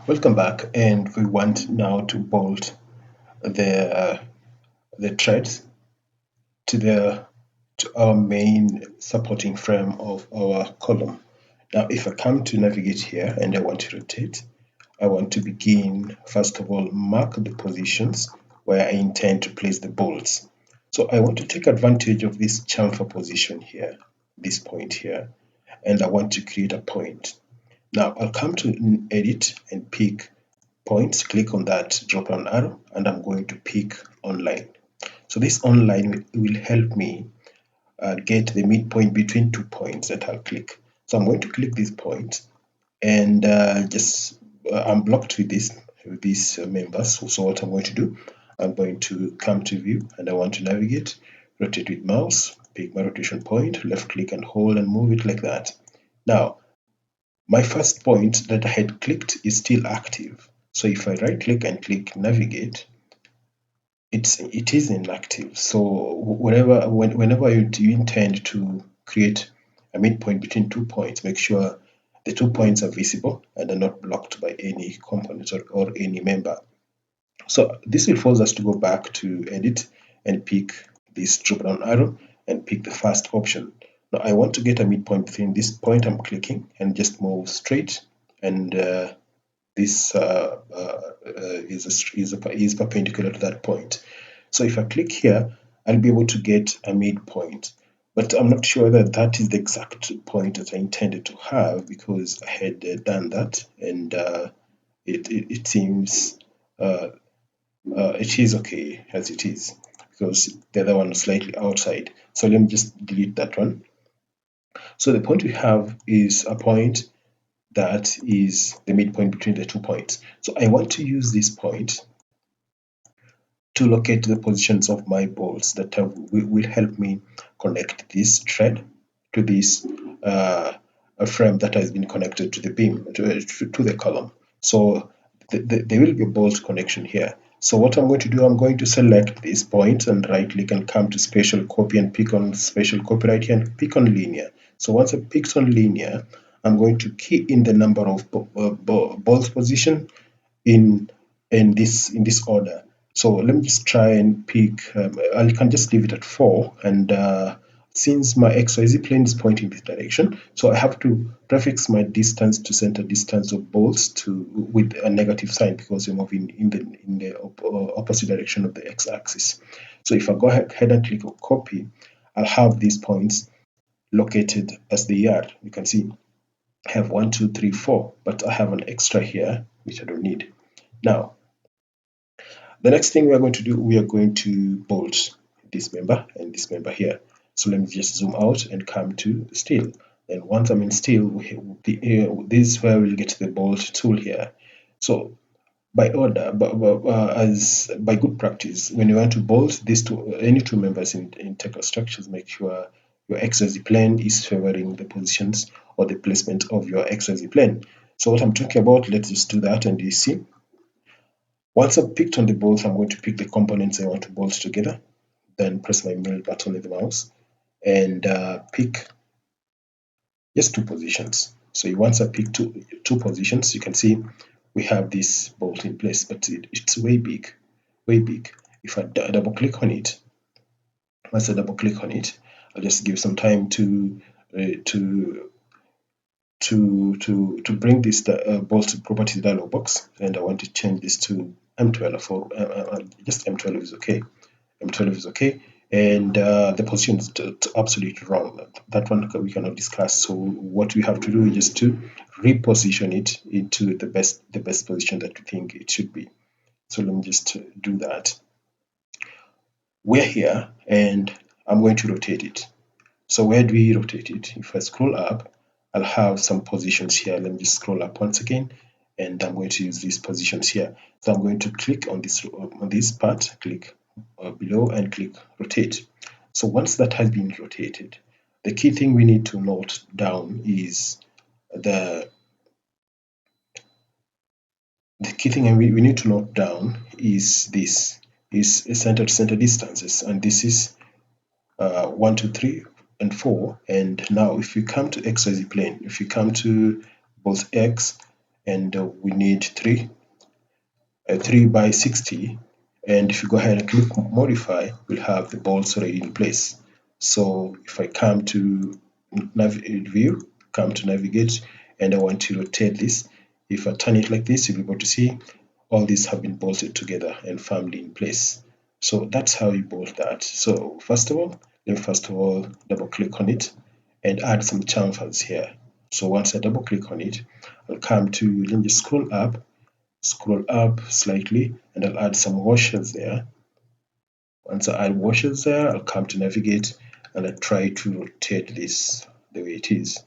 Welcome back, and we want now to bolt the the threads to the to our main supporting frame of our column. Now, if I come to navigate here and I want to rotate, I want to begin, first of all, mark the positions where I intend to place the bolts. So I want to take advantage of this chamfer position here, this point here, and I want to create a point. Now I'll come to edit and pick points, click on that drop down arrow, and I'm going to pick online. So this online will help me get the midpoint between 2 points that I'll click. So I'm going to click this point and just I'm blocked with these members. So what I'm going to do, I'm going to come to view and I want to navigate, rotate with mouse, pick my rotation point, left click and hold and move it like that. Now my first point that I had clicked is still active. So if I right click and click navigate, it is inactive. So whenever you intend to create a midpoint between 2 points, make sure the 2 points are visible and are not blocked by any component or any member. So this will force us to go back to edit and pick this drop down arrow and pick the first option. Now I want to get a midpoint between this point I'm clicking and just move straight, and this is perpendicular to that point. So if I click here, I'll be able to get a midpoint. But I'm not sure that that is the exact point that I intended to have, because I had done that, and it seems it is okay as it is, because the other one is slightly outside. So let me just delete that one. So the point we have is a point that is the midpoint between the 2 points. So I want to use this point to locate the positions of my bolts that will help me connect this thread to this a frame that has been connected to the beam, to the column. So there will be a bolt connection here. So what I'm going to do, I'm going to select this point and right click and come to special copy and pick on special copy right here and pick on linear. So once I picked on linear, I'm going to key in the number of bolt position in this order. So let me just try and pick, I can just leave it at 4, and since my XYZ plane is pointing this direction, so I have to prefix my distance to center distance of bolts with a negative sign, because we're moving in the opposite direction of the x-axis. So if I go ahead and click on copy, I'll have these points located as they are. You can see I have 1, 2, 3, 4, but I have an extra here which I don't need. Now, the next thing we are going to do, we are going to bolt this member and this member here. So let me just zoom out and come to steel. And once I'm in steel, this is where we'll get the bolt tool here. So by order, as by good practice, when you want to bolt any two members in Tekla structures, make sure your XYZ plane is favoring the positions or the placement of your XYZ plane. So what I'm talking about, let's just do that, and you see, once I've picked on the bolts, I'm going to pick the components I want to bolt together, then press my middle button with the mouse and pick just 2 positions. So once I pick two positions, you can see we have this bolt in place, but it's way big, way big. If I double click on it, once I double click on it, I'll just give some time to bring this bolt properties dialog box, and I want to change this to M12 or just M12 is okay. M12 is okay, and the position is absolutely wrong. That one we cannot discuss. So what we have to do is just to reposition it into the best position that we think it should be. So let me just do that. We're here, and I'm going to rotate it. So where do we rotate it? If I scroll up, I'll have some positions here. Let me just scroll up once again, and I'm going to use these positions here. So I'm going to click on this part, click below and click rotate. So once that has been rotated, the key thing we need to note down is the key thing we need to note down is this is center to center distances, and this is 1, 2, 3, and 4. And now if you come to XYZ plane, if you come to bolt X and we need 3 by 60. And if you go ahead and click modify, we'll have the bolts already in place. So if I come to view, come to navigate, and I want to rotate this, if I turn it like this, you'll be able to see all these have been bolted together and firmly in place. So that's how you bolt that. So first of all, let me first of all double click on it and add some chamfers here. So once I double click on it, I'll come to, let me just scroll up slightly, and I'll add some washers there. Once I add washers there, I'll come to navigate, and I try to rotate this the way it is.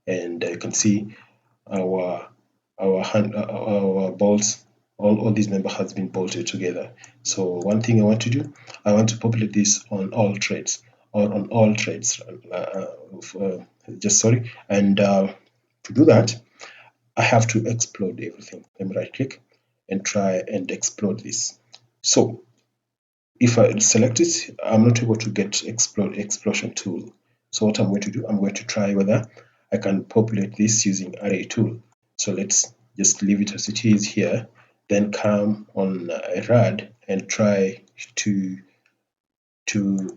And you can see our our bolts, all these member has been bolted together. So one thing I want to do, I want to populate this on all threads, or on all threads, just sorry. And to do that, I have to explode everything. Let me right click and try and explode this. So if I select it, I'm not able to get explosion tool. So what I'm going to do, I'm going to try whether I can populate this using array tool. So let's just leave it as it is here, then come on rad and try to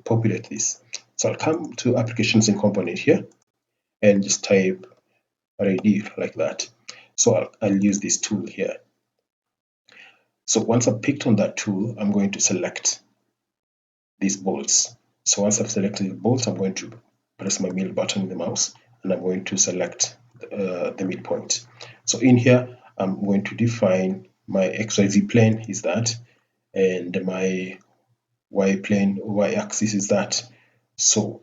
populate this. So I'll come to applications and component here and just type array like that. So I'll use this tool here. So once I've picked on that tool, I'm going to select these bolts. So once I've selected the bolts, I'm going to press my middle button in the mouse, and I'm going to select the midpoint. So in here, I'm going to define my XYZ plane is that, and my Y plane, Y axis is that. So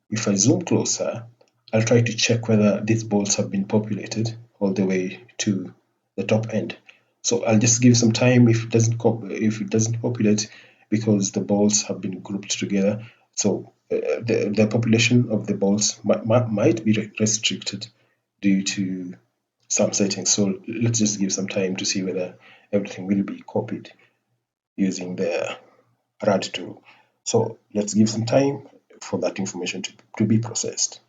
if I zoom closer, I'll try to check whether these bolts have been populated all the way to the top end. So I'll just give some time if it doesn't populate, because the bolts have been grouped together. So the population of the bolts might be restricted due to some settings. So let's just give some time to see whether everything will be copied using the RAD tool. So let's give some time for that information to be processed.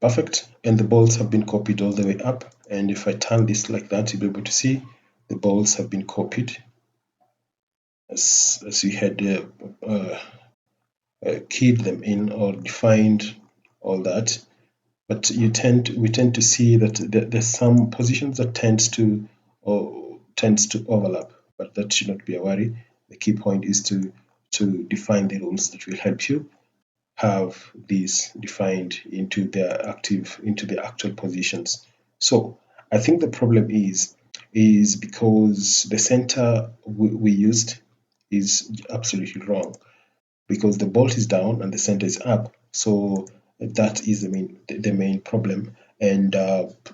Perfect. And the bolts have been copied all the way up. And if I turn this like that, you'll be able to see the bolts have been copied as you had keyed them in or defined all that. But we tend to see that there's some positions that tends to overlap, but that should not be a worry. The key point is to define the rules that will help you have these defined into their actual positions. So I think the problem is because the center we used is absolutely wrong, because the bolt is down and the center is up. So that is the main problem. And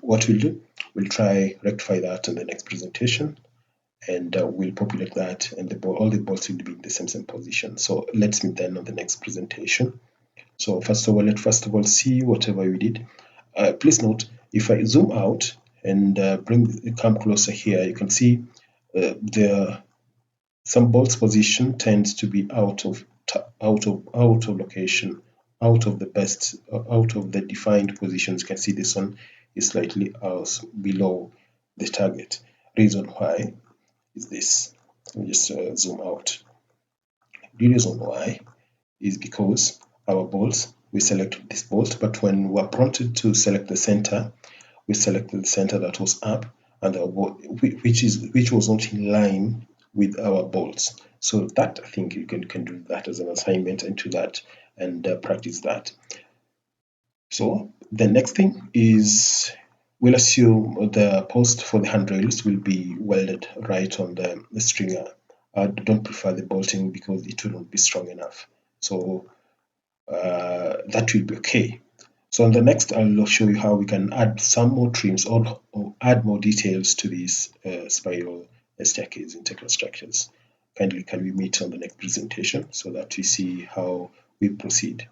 what we'll do, we'll try rectify that in the next presentation, and we'll populate that, and all the bolts will be in the same position. So let's meet then on the next presentation. So first of all, let's see whatever we did. Please note, if I zoom out and come closer here, you can see some bolts position tends to be out of location, out of the defined positions. You can see this one is slightly below the target. Reason why is this. Let me just zoom out. The reason why is because our bolts, we selected this bolt, but when we were prompted to select the center, we selected the center that was up, and which was not in line with our bolts. So that, I think you can do that as an assignment into that, and practice that. So the next thing is, we'll assume the post for the handrails will be welded right on the stringer. I don't prefer the bolting because it will not be strong enough. So that will be okay. So on the next, I'll show you how we can add some more trims or add more details to these spiral staircase in Tekla structures. Kindly can we meet on the next presentation so that we see how we proceed.